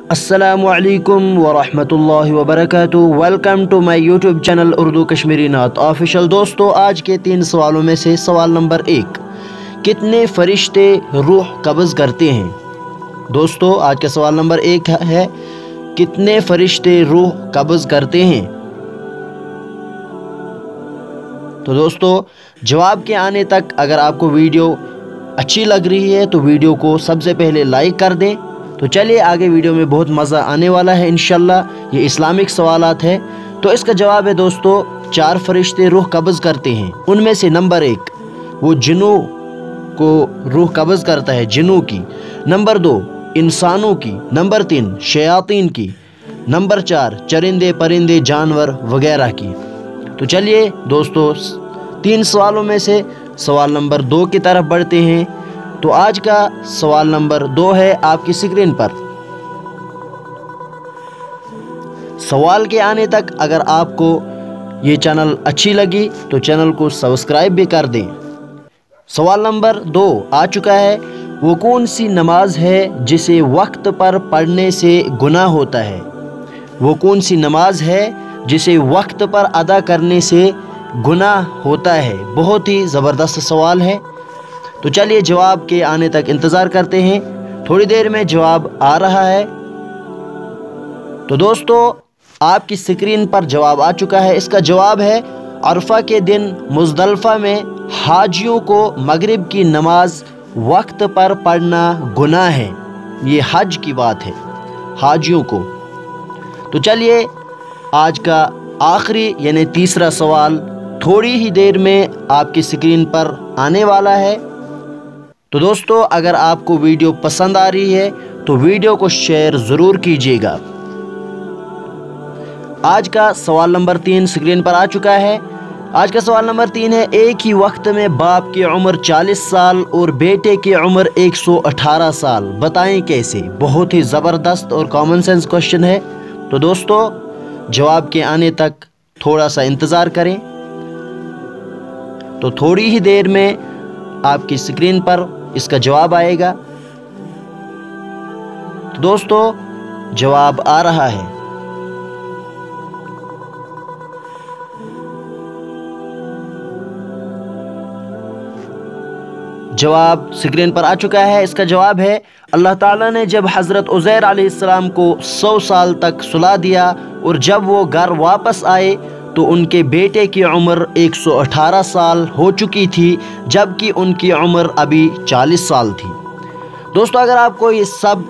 अस्सलामुअलैकुम वरहमतुल्लाहि वबरकातुहू। Welcome to my YouTube channel Urdu Kashmiri नात ऑफिशियल। दोस्तों, आज के 3 सवालों में से सवाल नंबर 1, कितने फरिश्ते रूह कब्ज़ करते हैं? दोस्तों, आज का सवाल नंबर 1 है, कितने फरिश्ते रूह कब्ज़ करते हैं? तो दोस्तों, जवाब के आने तक अगर आपको वीडियो अच्छी लग रही है तो वीडियो को सबसे पहले लाइक कर दें। तो चलिए आगे, वीडियो में बहुत मज़ा आने वाला है इंशाल्लाह। ये इस्लामिक सवालात है। तो इसका जवाब है दोस्तों, 4 फरिश्ते रूह कब्ज़ करते हैं। उनमें से नंबर 1 वो जिन्नों को रूह कब्ज़ करता है, जिन्नों की। नंबर 2 इंसानों की। नंबर 3 शयातीन की। नंबर 4 चरिंदे परिंदे जानवर वगैरह की। तो चलिए दोस्तों, 3 सवालों में से सवाल नंबर 2 की तरफ बढ़ते हैं। तो आज का सवाल नंबर 2 है आपकी स्क्रीन पर। सवाल के आने तक अगर आपको ये चैनल अच्छी लगी तो चैनल को सब्सक्राइब भी कर दें। सवाल नंबर 2 आ चुका है, वो कौन सी नमाज है जिसे वक्त पर पढ़ने से गुनाह होता है? वो कौन सी नमाज है जिसे वक्त पर अदा करने से गुनाह होता है? बहुत ही ज़बरदस्त सवाल है। तो चलिए जवाब के आने तक इंतज़ार करते हैं। थोड़ी देर में जवाब आ रहा है। तो दोस्तों, आपकी स्क्रीन पर जवाब आ चुका है। इसका जवाब है, अरफा के दिन मुज़दलिफ़ा में हाजियों को मगरिब की नमाज वक्त पर पढ़ना गुनाह है। ये हज की बात है, हाजियों को। तो चलिए, आज का आखिरी यानी तीसरा सवाल थोड़ी ही देर में आपकी स्क्रीन पर आने वाला है। तो दोस्तों, अगर आपको वीडियो पसंद आ रही है तो वीडियो को शेयर ज़रूर कीजिएगा। आज का सवाल नंबर 3 स्क्रीन पर आ चुका है। आज का सवाल नंबर 3 है, एक ही वक्त में बाप की उम्र 40 साल और बेटे की उम्र 118 साल, बताएं कैसे? बहुत ही ज़बरदस्त और कॉमन सेंस क्वेश्चन है। तो दोस्तों, जवाब के आने तक थोड़ा सा इंतज़ार करें। तो थोड़ी ही देर में आपकी स्क्रीन पर इसका जवाब आएगा। तो दोस्तों, जवाब आ रहा है। जवाब स्क्रीन पर आ चुका है। इसका जवाब है, अल्लाह ताला ने जब हज़रत उज़ैर अलैहिस्सलाम को 100 साल तक सुला दिया और जब वो घर वापस आए तो उनके बेटे की उम्र 118 साल हो चुकी थी, जबकि उनकी उम्र अभी 40 साल थी। दोस्तों, अगर आपको ये सब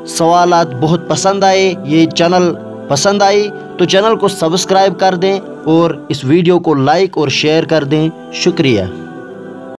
सवालात बहुत पसंद आए, ये चैनल पसंद आई, तो चैनल को सब्सक्राइब कर दें और इस वीडियो को लाइक और शेयर कर दें। शुक्रिया।